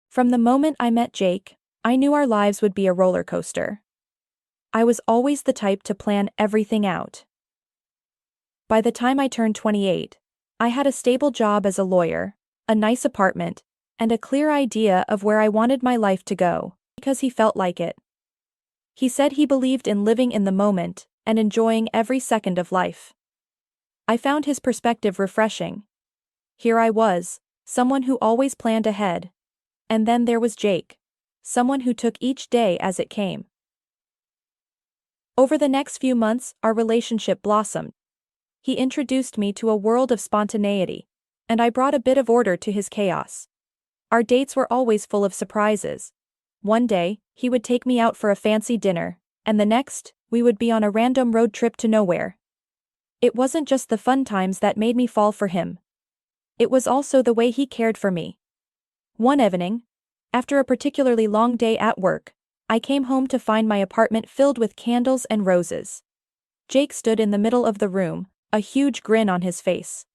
From the moment I met Jake, I knew our lives would be a roller coaster. I was always the type to plan everything out. By the time I turned 28, I had a stable job as a lawyer, a nice apartment, and a clear idea of where I wanted my life to go, because he felt like it. He said he believed in living in the moment and enjoying every second of life. I found his perspective refreshing. Here I was, someone who always planned ahead. And then there was Jake, someone who took each day as it came. Over the next few months, our relationship blossomed. He introduced me to a world of spontaneity, and I brought a bit of order to his chaos. Our dates were always full of surprises. One day, he would take me out for a fancy dinner, and the next, we would be on a random road trip to nowhere. It wasn't just the fun times that made me fall for him. It was also the way he cared for me. One evening, after a particularly long day at work, I came home to find my apartment filled with candles and roses. Jake stood in the middle of the room, a huge grin on his face.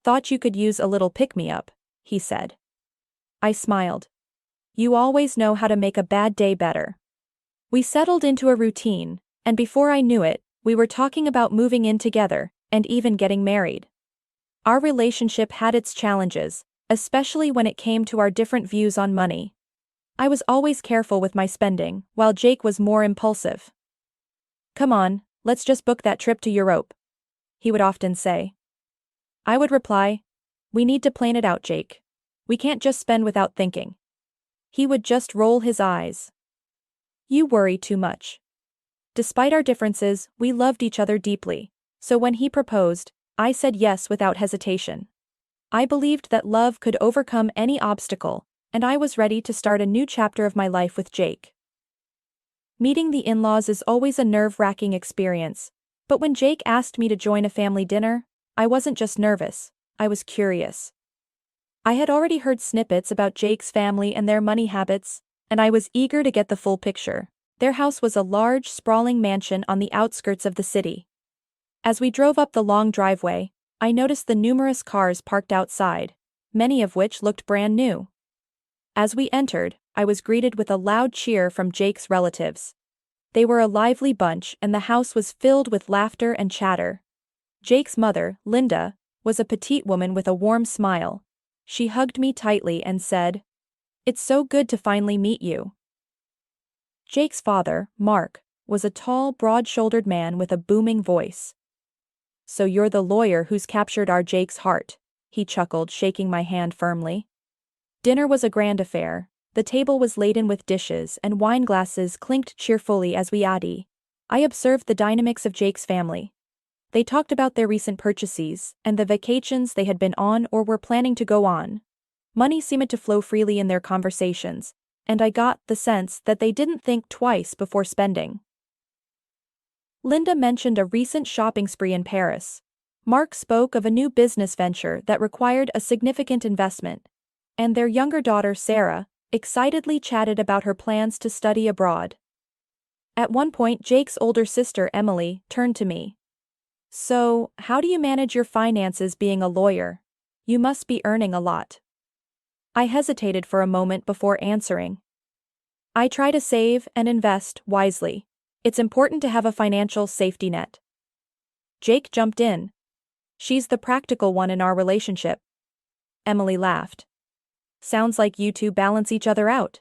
"Thought you could use a little pick-me-up," he said. I smiled. "You always know how to make a bad day better." We settled into a routine, and before I knew it, we were talking about moving in together, and even getting married. Our relationship had its challenges, especially when it came to our different views on money. I was always careful with my spending, while Jake was more impulsive. "Come on, let's just book that trip to Europe," he would often say. I would reply, "We need to plan it out, Jake. We can't just spend without thinking." He would just roll his eyes. "You worry too much." Despite our differences, we loved each other deeply, so when he proposed, I said yes without hesitation. I believed that love could overcome any obstacle, and I was ready to start a new chapter of my life with Jake. Meeting the in-laws is always a nerve-wracking experience, but when Jake asked me to join a family dinner, I wasn't just nervous, I was curious. I had already heard snippets about Jake's family and their money habits, and I was eager to get the full picture. Their house was a large, sprawling mansion on the outskirts of the city. As we drove up the long driveway, I noticed the numerous cars parked outside, many of which looked brand new. As we entered, I was greeted with a loud cheer from Jake's relatives. They were a lively bunch and the house was filled with laughter and chatter. Jake's mother, Linda, was a petite woman with a warm smile. She hugged me tightly and said, "It's so good to finally meet you." Jake's father, Mark, was a tall, broad-shouldered man with a booming voice. "So you're the lawyer who's captured our Jake's heart," he chuckled, shaking my hand firmly. Dinner was a grand affair. The table was laden with dishes and wine glasses clinked cheerfully as we ate. I observed the dynamics of Jake's family. They talked about their recent purchases and the vacations they had been on or were planning to go on. Money seemed to flow freely in their conversations, and I got the sense that they didn't think twice before spending. Linda mentioned a recent shopping spree in Paris. Mark spoke of a new business venture that required a significant investment, and their younger daughter Sarah excitedly chatted about her plans to study abroad. At one point, Jake's older sister Emily turned to me. "So, how do you manage your finances being a lawyer? You must be earning a lot." I hesitated for a moment before answering. "I try to save and invest wisely. It's important to have a financial safety net." Jake jumped in. "She's the practical one in our relationship." Emily laughed. "Sounds like you two balance each other out."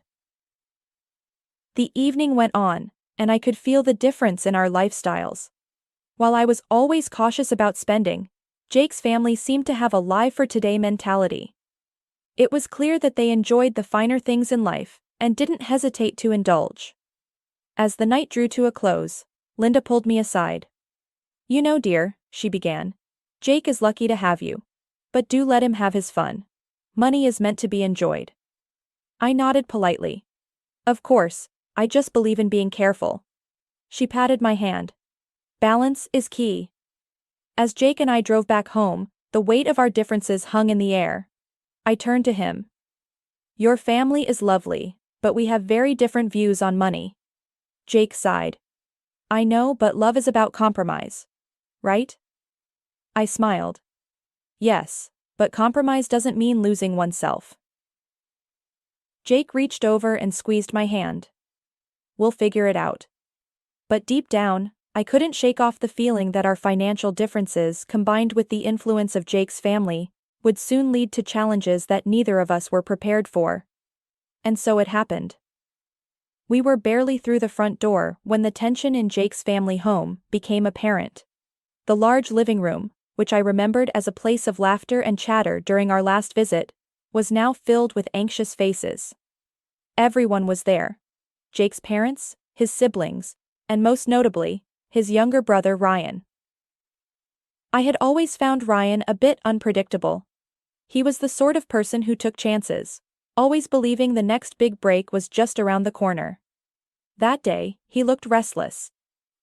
The evening went on, and I could feel the difference in our lifestyles. While I was always cautious about spending, Jake's family seemed to have a live-for-today mentality. It was clear that they enjoyed the finer things in life and didn't hesitate to indulge. As the night drew to a close, Linda pulled me aside. "You know, dear," she began, "Jake is lucky to have you. But do let him have his fun. Money is meant to be enjoyed." I nodded politely. "Of course, I just believe in being careful." She patted my hand. "Balance is key." As Jake and I drove back home, the weight of our differences hung in the air. I turned to him. "Your family is lovely, but we have very different views on money." Jake sighed. "I know, but love is about compromise. Right?" I smiled. "Yes, but compromise doesn't mean losing oneself." Jake reached over and squeezed my hand. We'll figure it out. But deep down, I couldn't shake off the feeling that our financial differences, combined with the influence of Jake's family, would soon lead to challenges that neither of us were prepared for. And so it happened. We were barely through the front door when the tension in Jake's family home became apparent. The large living room, which I remembered as a place of laughter and chatter during our last visit, was now filled with anxious faces. Everyone was there. Jake's parents, his siblings, and most notably, his younger brother Ryan. I had always found Ryan a bit unpredictable. He was the sort of person who took chances, always believing the next big break was just around the corner. That day, he looked restless.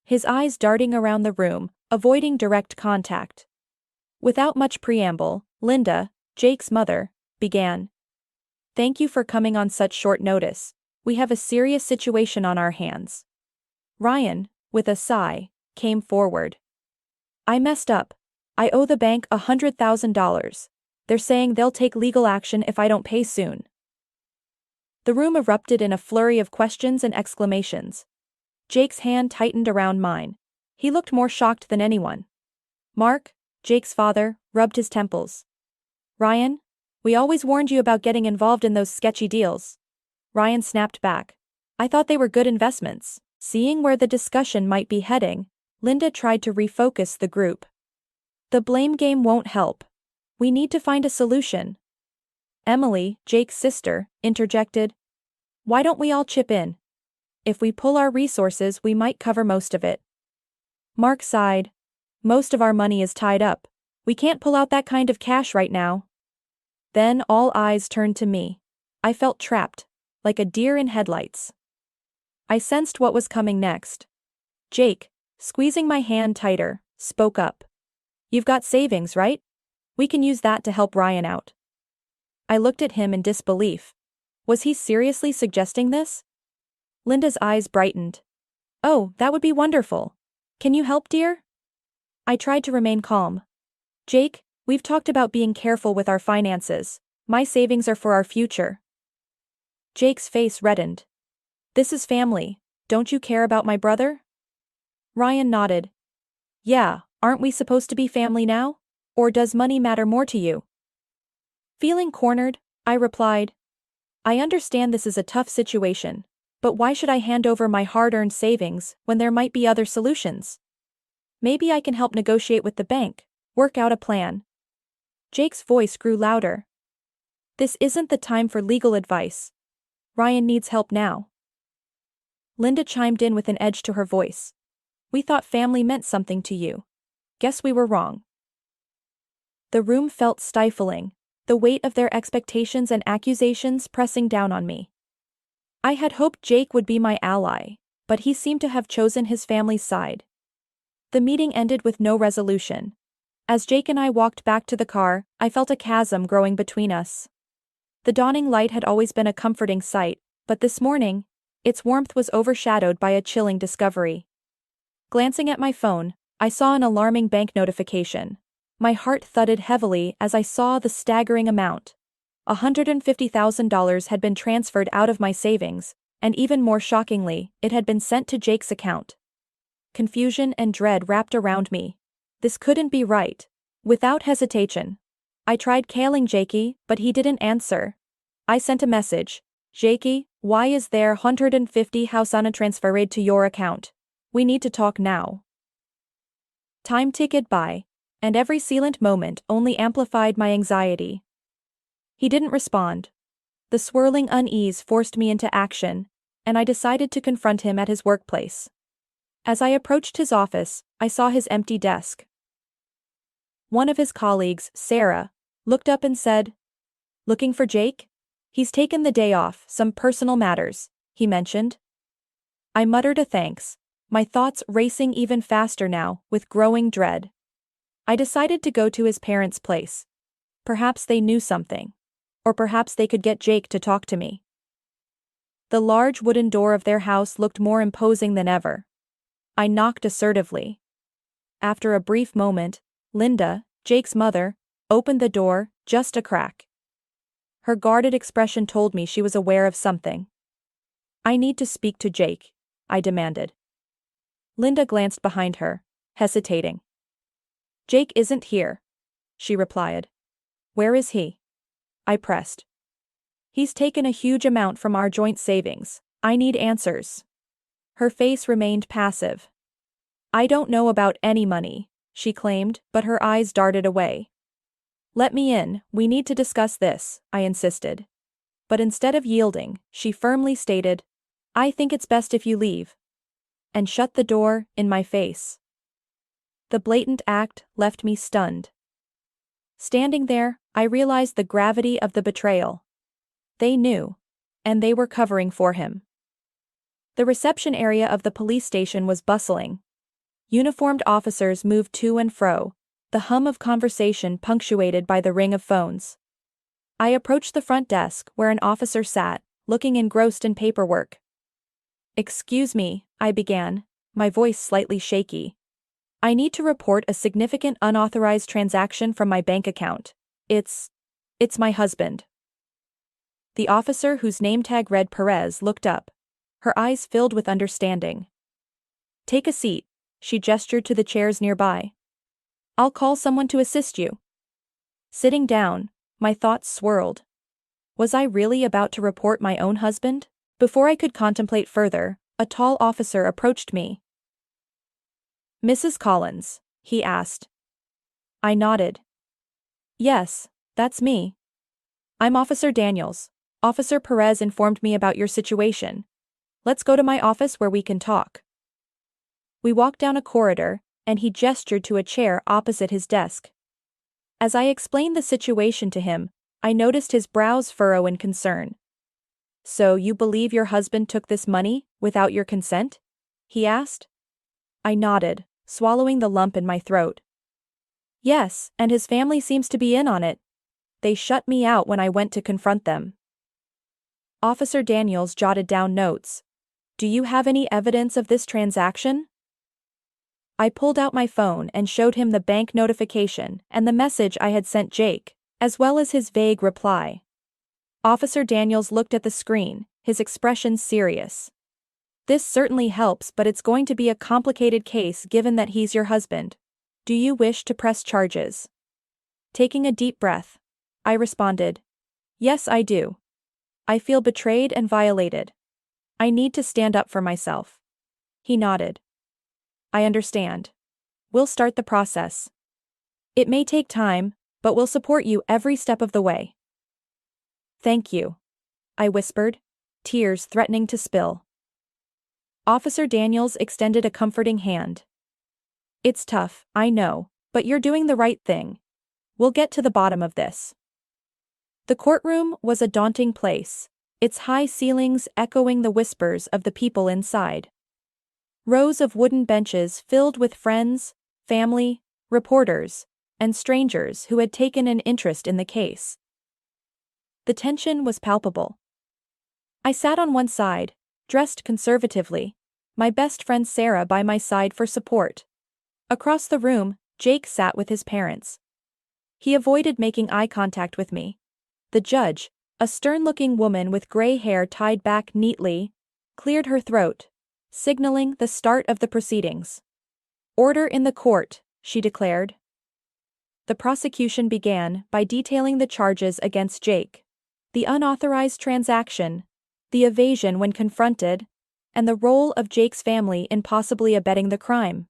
His eyes darting around the room, avoiding direct contact. Without much preamble, Linda, Jake's mother, began. "Thank you for coming on such short notice. We have a serious situation on our hands." Ryan, with a sigh, came forward. "I messed up. I owe the bank $100,000. They're saying they'll take legal action if I don't pay soon." The room erupted in a flurry of questions and exclamations. Jake's hand tightened around mine. He looked more shocked than anyone. Mark, Jake's father, rubbed his temples. "Ryan, we always warned you about getting involved in those sketchy deals." Ryan snapped back. "I thought they were good investments." Seeing where the discussion might be heading, Linda tried to refocus the group. "The blame game won't help. We need to find a solution." Emily, Jake's sister, interjected. "Why don't we all chip in? If we pull our resources, we might cover most of it." Mark sighed. "Most of our money is tied up. We can't pull out that kind of cash right now." Then all eyes turned to me. I felt trapped, like a deer in headlights. I sensed what was coming next. Jake, squeezing my hand tighter, spoke up. "You've got savings, right? We can use that to help Ryan out." I looked at him in disbelief. Was he seriously suggesting this? Linda's eyes brightened. "Oh, that would be wonderful. Can you help, dear?" I tried to remain calm. "Jake, we've talked about being careful with our finances. My savings are for our future." Jake's face reddened. "This is family. Don't you care about my brother?" Ryan nodded. "Yeah, aren't we supposed to be family now? Or does money matter more to you?" Feeling cornered, I replied. "I understand this is a tough situation, but why should I hand over my hard-earned savings when there might be other solutions? Maybe I can help negotiate with the bank, work out a plan." Jake's voice grew louder. "This isn't the time for legal advice. Ryan needs help now." Linda chimed in with an edge to her voice. "We thought family meant something to you. Guess we were wrong." The room felt stifling, the weight of their expectations and accusations pressing down on me. I had hoped Jake would be my ally, but he seemed to have chosen his family's side. The meeting ended with no resolution. As Jake and I walked back to the car, I felt a chasm growing between us. The dawning light had always been a comforting sight, but this morning, its warmth was overshadowed by a chilling discovery. Glancing at my phone, I saw an alarming bank notification. My heart thudded heavily as I saw the staggering amount. $150,000 had been transferred out of my savings, and even more shockingly, it had been sent to Jake's account. Confusion and dread wrapped around me. This couldn't be right. Without hesitation, I tried calling Jakey, but he didn't answer. I sent a message. "Jakey, why is there $150,000 transferred to your account? We need to talk now." Time ticked by, and every silent moment only amplified my anxiety. He didn't respond. The swirling unease forced me into action, and I decided to confront him at his workplace. As I approached his office, I saw his empty desk. One of his colleagues, Sarah, looked up and said, "Looking for Jake? He's taken the day off, some personal matters," he mentioned. I muttered a thanks, my thoughts racing even faster now, with growing dread. I decided to go to his parents' place. Perhaps they knew something. Or perhaps they could get Jake to talk to me. The large wooden door of their house looked more imposing than ever. I knocked assertively. After a brief moment, Linda, Jake's mother, opened the door, just a crack. Her guarded expression told me she was aware of something. "I need to speak to Jake," I demanded. Linda glanced behind her, hesitating. "Jake isn't here," she replied. "Where is he?" I pressed. "He's taken a huge amount from our joint savings. I need answers." Her face remained passive. "I don't know about any money," she claimed, but her eyes darted away. "Let me in, we need to discuss this," I insisted. But instead of yielding, she firmly stated, "I think it's best if you leave," and shut the door in my face. The blatant act left me stunned. Standing there, I realized the gravity of the betrayal. They knew, and they were covering for him. The reception area of the police station was bustling. Uniformed officers moved to and fro, the hum of conversation punctuated by the ring of phones. I approached the front desk where an officer sat, looking engrossed in paperwork. "Excuse me," I began, my voice slightly shaky. "I need to report a significant unauthorized transaction from my bank account. It's my husband." The officer whose name tag read Perez looked up. Her eyes filled with understanding. "Take a seat," she gestured to the chairs nearby. "I'll call someone to assist you." Sitting down, my thoughts swirled. Was I really about to report my own husband? Before I could contemplate further, a tall officer approached me. "Mrs. Collins?" he asked. I nodded. "Yes, that's me. I'm Officer Daniels. Officer Perez informed me about your situation. Let's go to my office where we can talk." We walked down a corridor, and he gestured to a chair opposite his desk. As I explained the situation to him, I noticed his brows furrow in concern. "So you believe your husband took this money without your consent?" he asked. I nodded, swallowing the lump in my throat. "Yes, and his family seems to be in on it. They shut me out when I went to confront them." Officer Daniels jotted down notes. "Do you have any evidence of this transaction?" I pulled out my phone and showed him the bank notification and the message I had sent Jake, as well as his vague reply. Officer Daniels looked at the screen, his expression serious. "This certainly helps, but it's going to be a complicated case given that he's your husband. Do you wish to press charges?" Taking a deep breath, I responded, "Yes, I do. I feel betrayed and violated. I need to stand up for myself." He nodded. "I understand. We'll start the process. It may take time, but we'll support you every step of the way." "Thank you," I whispered, tears threatening to spill. Officer Daniels extended a comforting hand. "It's tough, I know, but you're doing the right thing. We'll get to the bottom of this." The courtroom was a daunting place, its high ceilings echoing the whispers of the people inside. Rows of wooden benches filled with friends, family, reporters, and strangers who had taken an interest in the case. The tension was palpable. I sat on one side, dressed conservatively, my best friend Sarah by my side for support. Across the room, Jake sat with his parents. He avoided making eye contact with me. The judge, a stern-looking woman with gray hair tied back neatly, cleared her throat, signaling the start of the proceedings. "Order in the court," she declared. The prosecution began by detailing the charges against Jake: the unauthorized transaction, the evasion when confronted, and the role of Jake's family in possibly abetting the crime.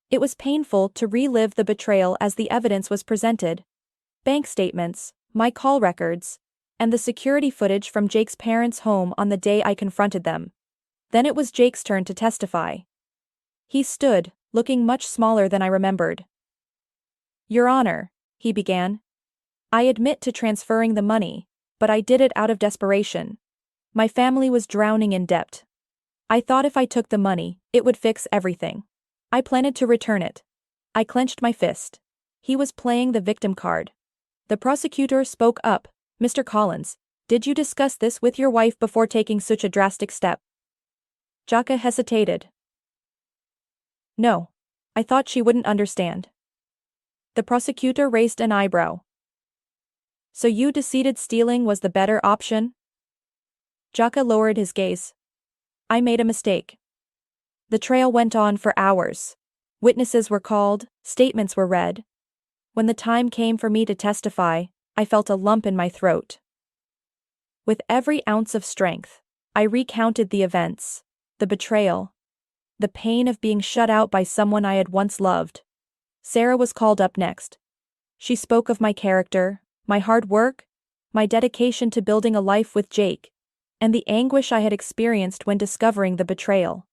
It was painful to relive the betrayal as the evidence was presented. Bank statements, my call records, and the security footage from Jake's parents' home on the day I confronted them. Then it was Jake's turn to testify. He stood, looking much smaller than I remembered. "Your Honor," he began, "I admit to transferring the money, but I did it out of desperation. My family was drowning in debt. I thought if I took the money, it would fix everything. I planned to return it." I clenched my fist. He was playing the victim card. The prosecutor spoke up. "Mr. Collins, did you discuss this with your wife before taking such a drastic step?" Jaka hesitated. "No. I thought she wouldn't understand." The prosecutor raised an eyebrow. So you decided stealing was the better option? Jaka lowered his gaze. I made a mistake. The trail went on for hours. Witnesses were called, statements were read. When the time came for me to testify, I felt a lump in my throat. With every ounce of strength, I recounted the events, the betrayal, the pain of being shut out by someone I had once loved. Sarah was called up next. She spoke of my character, my hard work, my dedication to building a life with Jake, and the anguish I had experienced when discovering the betrayal.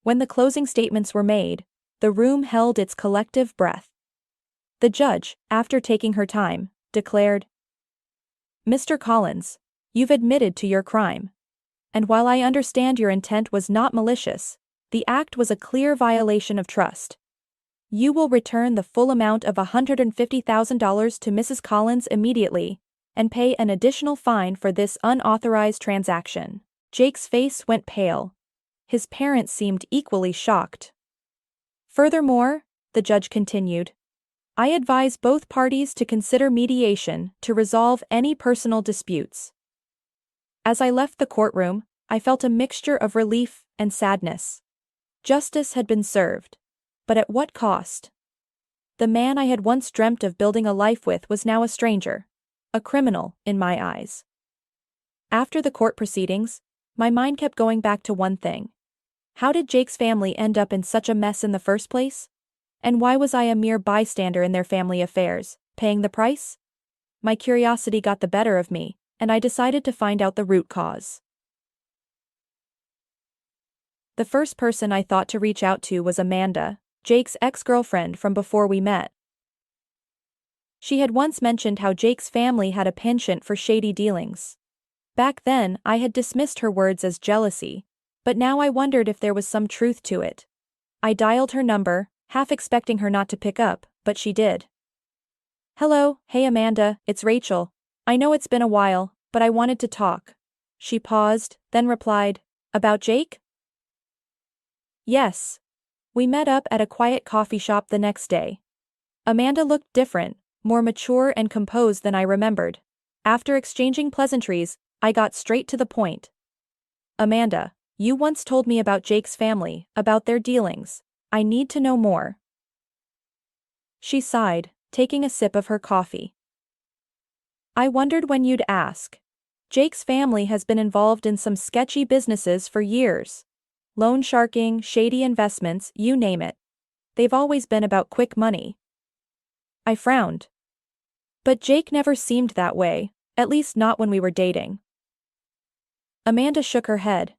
When the closing statements were made, the room held its collective breath. The judge, after taking her time, declared, Mr. Collins, you've admitted to your crime. And while I understand your intent was not malicious, the act was a clear violation of trust. You will return the full amount of $150,000 to Mrs. Collins immediately, and pay an additional fine for this unauthorized transaction. Jake's face went pale. His parents seemed equally shocked. Furthermore, the judge continued, I advise both parties to consider mediation to resolve any personal disputes. As I left the courtroom, I felt a mixture of relief and sadness. Justice had been served. But at what cost? The man I had once dreamt of building a life with was now a stranger, a criminal in my eyes. After the court proceedings, my mind kept going back to one thing. How did Jake's family end up in such a mess in the first place? And why was I a mere bystander in their family affairs, paying the price? My curiosity got the better of me, and I decided to find out the root cause. The first person I thought to reach out to was Amanda, Jake's ex-girlfriend from before we met. She had once mentioned how Jake's family had a penchant for shady dealings. Back then, I had dismissed her words as jealousy, but now I wondered if there was some truth to it. I dialed her number, half expecting her not to pick up, but she did. Hello, hey Amanda, it's Rachel. I know it's been a while, but I wanted to talk. She paused, then replied, About Jake? Yes. We met up at a quiet coffee shop the next day. Amanda looked different, more mature and composed than I remembered. After exchanging pleasantries, I got straight to the point. Amanda, you once told me about Jake's family, about their dealings. I need to know more. She sighed, taking a sip of her coffee. I wondered when you'd ask. Jake's family has been involved in some sketchy businesses for years. Loan sharking, shady investments, you name it. They've always been about quick money. I frowned. But Jake never seemed that way, at least not when we were dating. Amanda shook her head.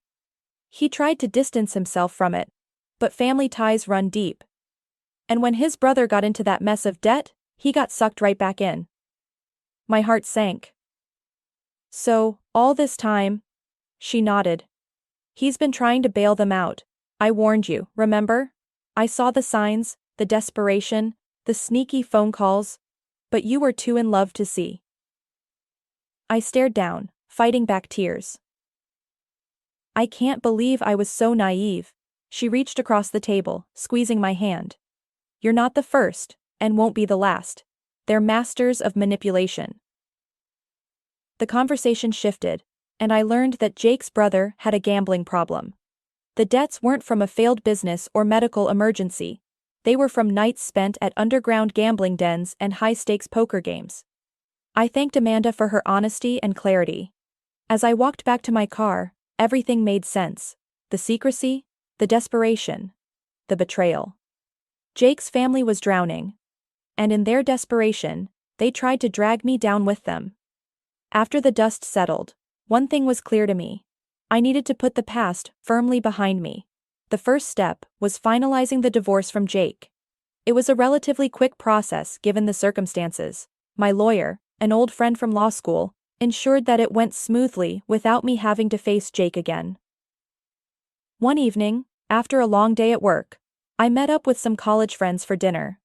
He tried to distance himself from it, but family ties run deep. And when his brother got into that mess of debt, he got sucked right back in. My heart sank. So, all this time? She nodded. He's been trying to bail them out. I warned you, remember? I saw the signs, the desperation, the sneaky phone calls, but you were too in love to see. I stared down, fighting back tears. I can't believe I was so naive. She reached across the table, squeezing my hand. You're not the first, and won't be the last. They're masters of manipulation. The conversation shifted, and I learned that Jake's brother had a gambling problem. The debts weren't from a failed business or medical emergency. They were from nights spent at underground gambling dens and high-stakes poker games. I thanked Amanda for her honesty and clarity. As I walked back to my car, everything made sense. The secrecy, the desperation, the betrayal. Jake's family was drowning. And in their desperation, they tried to drag me down with them. After the dust settled, one thing was clear to me. I needed to put the past firmly behind me. The first step was finalizing the divorce from Jake. It was a relatively quick process given the circumstances. My lawyer, an old friend from law school, ensured that it went smoothly without me having to face Jake again. One evening, after a long day at work, I met up with some college friends for dinner.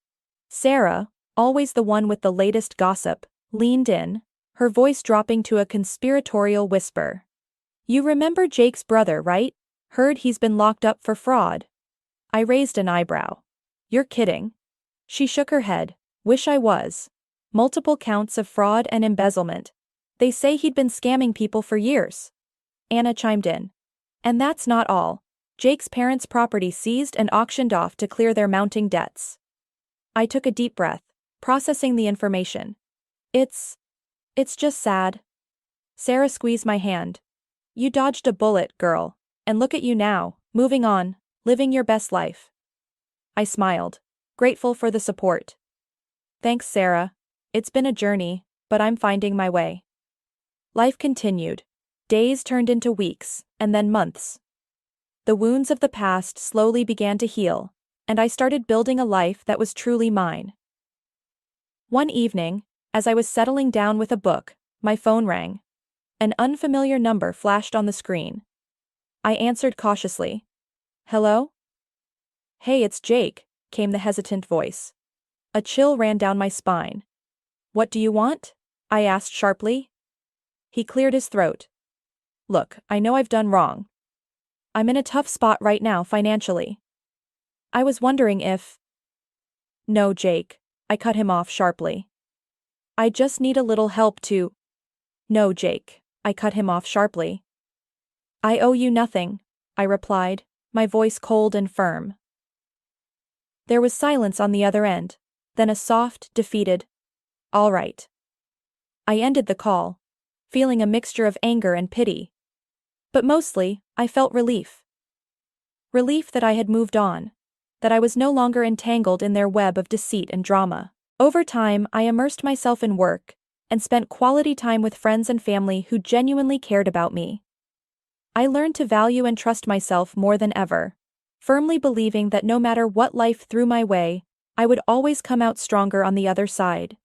Sarah, always the one with the latest gossip, leaned in, her voice dropping to a conspiratorial whisper. You remember Jake's brother, right? Heard he's been locked up for fraud. I raised an eyebrow. You're kidding. She shook her head. Wish I was. multiple counts of fraud and embezzlement. They say he'd been scamming people for years. Anna chimed in. And that's not all. Jake's parents' property seized and auctioned off to clear their mounting debts. I took a deep breath, processing the information. It's just sad. Sarah squeezed my hand. You dodged a bullet, girl. And look at you now, moving on, living your best life. I smiled, grateful for the support. Thanks, Sarah. It's been a journey, but I'm finding my way. Life continued. Days turned into weeks, and then months. The wounds of the past slowly began to heal, and I started building a life that was truly mine. One evening, as I was settling down with a book, my phone rang. An unfamiliar number flashed on the screen. I answered cautiously. Hello? Hey, it's Jake, came the hesitant voice. A chill ran down my spine. What do you want? I asked sharply. He cleared his throat. Look, I know I've done wrong. I'm in a tough spot right now financially. I was wondering if... No, Jake, I cut him off sharply. I just need a little help to... No, Jake, I cut him off sharply. I owe you nothing, I replied, my voice cold and firm. There was silence on the other end, then a soft, defeated, all right. I ended the call, feeling a mixture of anger and pity. But mostly, I felt relief. Relief that I had moved on, that I was no longer entangled in their web of deceit and drama. Over time, I immersed myself in work, and spent quality time with friends and family who genuinely cared about me. I learned to value and trust myself more than ever, firmly believing that no matter what life threw my way, I would always come out stronger on the other side.